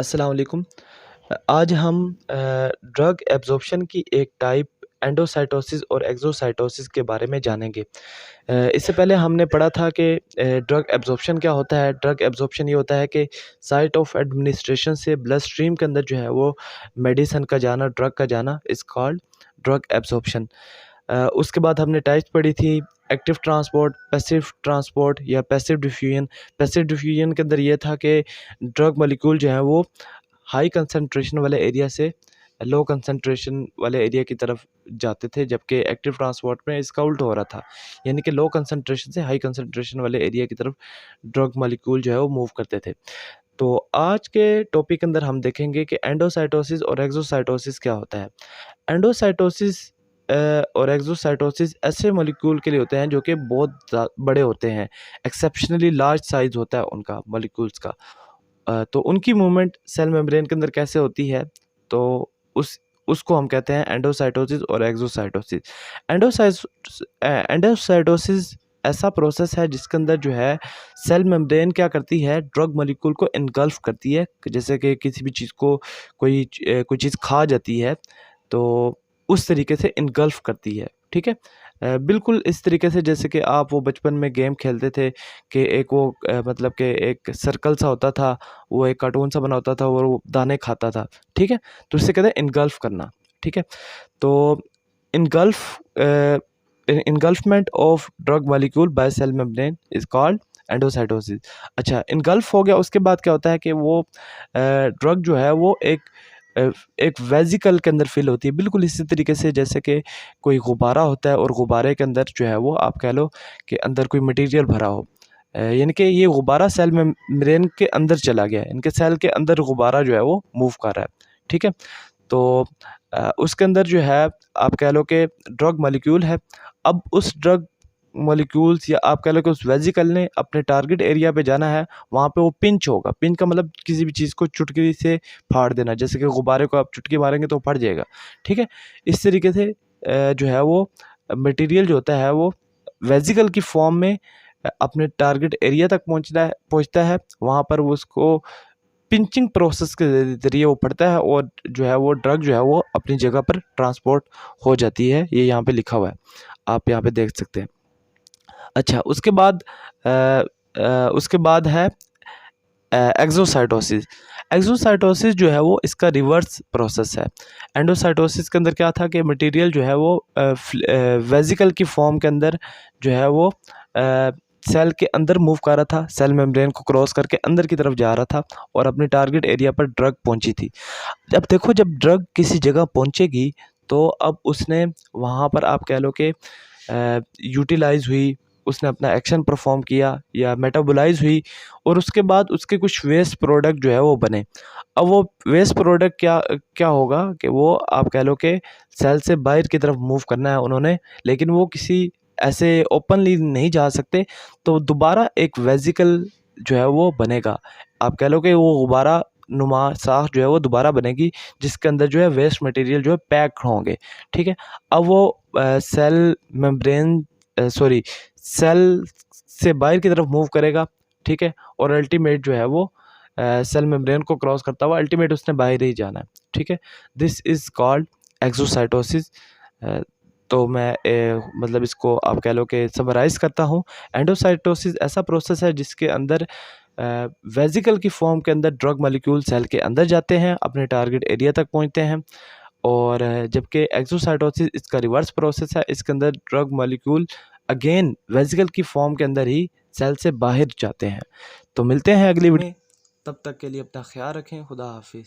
अस्सलाम वालेकुम। आज हम ड्रग एब्ज़ॉर्प्शन की एक टाइप एंडोसाइटोसिस और एक्ज़ोसाइटोसिस के बारे में जानेंगे। इससे पहले हमने पढ़ा था कि ड्रग एब्ज़ॉर्प्शन क्या होता है। ड्रग एब्ज़ॉर्प्शन ये होता है कि साइट ऑफ एडमिनिस्ट्रेशन से ब्लड स्ट्रीम के अंदर जो है वो मेडिसिन का जाना, ड्रग का जाना इज़ कॉल्ड ड्रग एब्ज़ॉर्प्शन। उसके बाद हमने टाइप्स पढ़ी थी एक्टिव ट्रांसपोर्ट, पैसिव ट्रांसपोर्ट या पैसिव डिफ्यूजन। पैसिव डिफ्यूजन के अंदर ये था कि ड्रग मॉलिक्यूल जो है वो हाई कंसंट्रेशन वाले एरिया से लो कंसंट्रेशन वाले एरिया की तरफ जाते थे, जबकि एक्टिव ट्रांसपोर्ट में इसका उल्टा हो रहा था, यानी कि लो कंसंट्रेशन से हाई कंसंट्रेशन वाले एरिया की तरफ ड्रग मॉलिक्यूल जो है वो मूव करते थे। तो आज के टॉपिक के अंदर हम देखेंगे कि एंडोसाइटोसिस और एक्सोसाइटोसिस क्या होता है। एंडोसाइटोसिस और एक्सोसाइटोसिस ऐसे मॉलिक्यूल के लिए होते हैं जो कि बहुत बड़े होते हैं, एक्सेप्शनली लार्ज साइज़ होता है उनका मॉलिक्यूल्स का। तो उनकी मूवमेंट सेल मेम्ब्रेन के अंदर कैसे होती है, तो उसको हम कहते हैं एंडोसाइटोसिस और एक्सोसाइटोसिस। एंडोसाइटोसिस ऐसा प्रोसेस है जिसके अंदर जो है सेल मेम्ब्रेन क्या करती है, ड्रग मॉलिक्यूल को इनगल्फ करती है। जैसे कि किसी भी चीज़ को कोई चीज़ खा जाती है, तो उस तरीके से इनगल्फ करती है, ठीक है। बिल्कुल इस तरीके से जैसे कि आप वो बचपन में गेम खेलते थे कि एक वो मतलब कि एक सर्कल सा होता था, वो एक कार्टून सा बना होता था और वो दाने खाता था, ठीक है। तो इसे कहते हैं इनगल्फ करना, ठीक है। तो engulf engulfment of drug molecule by cell membrane is called endocytosis. अच्छा, इनगल्फ हो गया, उसके बाद क्या होता है कि वो ड्रग जो है वो एक वेसिकल के अंदर फिल होती है, बिल्कुल इसी तरीके से जैसे कि कोई गुब्बारा होता है और गुब्बारे के अंदर जो है वो आप कह लो कि अंदर कोई मटेरियल भरा हो। यानी कि ये गुब्बारा सेल मेम्ब्रेन के अंदर चला गया है, इनके सेल के अंदर गुब्बारा जो है वो मूव कर रहा है, ठीक है। तो उसके अंदर जो है आप कह लो कि ड्रग मॉलिक्यूल है। अब उस ड्रग मॉलिक्यूल्स या आप कह लो कि उस वेसिकल ने अपने टारगेट एरिया पे जाना है, वहाँ पे वो पिंच होगा। पिंच का मतलब किसी भी चीज़ को चुटकी से फाड़ देना, जैसे कि गुब्बारे को आप चुटकी मारेंगे तो फट जाएगा, ठीक है। इस तरीके से जो है वो मटेरियल जो होता है वो वेसिकल की फॉर्म में अपने टारगेट एरिया तक पहुँचता है, वहाँ पर वो उसको पिंचिंग प्रोसेस के ज़रिए वो पड़ता है और जो है वो ड्रग जो है वो अपनी जगह पर ट्रांसपोर्ट हो जाती है। ये यहाँ पे लिखा हुआ है, आप यहाँ पे देख सकते हैं। अच्छा, उसके बाद है एक्सोसाइटोसिस। एक्सोसाइटोसिस जो है वो इसका रिवर्स प्रोसेस है। एंडोसाइटोसिस के अंदर क्या था कि मटेरियल जो है वो वेसिकल की फॉर्म के अंदर जो है वो सेल के अंदर मूव कर रहा था, सेल मेम्ब्रेन को क्रॉस करके अंदर की तरफ जा रहा था और अपने टारगेट एरिया पर ड्रग पहुंची थी। अब देखो, जब ड्रग किसी जगह पहुंचेगी तो अब उसने वहाँ पर आप कह लो कि यूटिलाइज़ हुई, उसने अपना एक्शन परफॉर्म किया या मेटाबोलाइज़ हुई और उसके बाद उसके कुछ वेस्ट प्रोडक्ट जो है वो बने। अब वो वेस्ट प्रोडक्ट क्या क्या होगा कि वो आप कह लो कि सेल से बाहर की तरफ मूव करना है उन्होंने, लेकिन वो किसी ऐसे ओपनली नहीं जा सकते, तो दोबारा एक वेसिकल जो है वो बनेगा। आप कह लो कि वो गुब्बारा नुमा साख जो है वो दोबारा बनेगी, जिसके अंदर जो है वेस्ट मटेरियल जो है पैक होंगे, ठीक है। अब वो सेल मेम्ब्रेन सॉरी सेल से बाहर की तरफ मूव करेगा, ठीक है। और अल्टीमेट जो है वो सेल मेम्ब्रेन को क्रॉस करता हुआ अल्टीमेट उसने बाहर ही जाना है, ठीक है। This is called exocytosis. तो मैं मतलब इसको आप कह लो कि समराइज़ करता हूँ। एंडोसाइटोसिस ऐसा प्रोसेस है जिसके अंदर वेसिकल की फॉर्म के अंदर ड्रग मॉलिक्यूल सेल के अंदर जाते हैं, अपने टारगेट एरिया तक पहुँचते हैं। और जबकि एक्सोसाइटोसिस इसका रिवर्स प्रोसेस है, इसके अंदर ड्रग मॉलिक्यूल अगेन वेसिकल की फॉर्म के अंदर ही सेल से बाहर जाते हैं। तो मिलते हैं अगली वीडियो में, तब तक के लिए अपना ख्याल रखें। खुदा हाफिज़।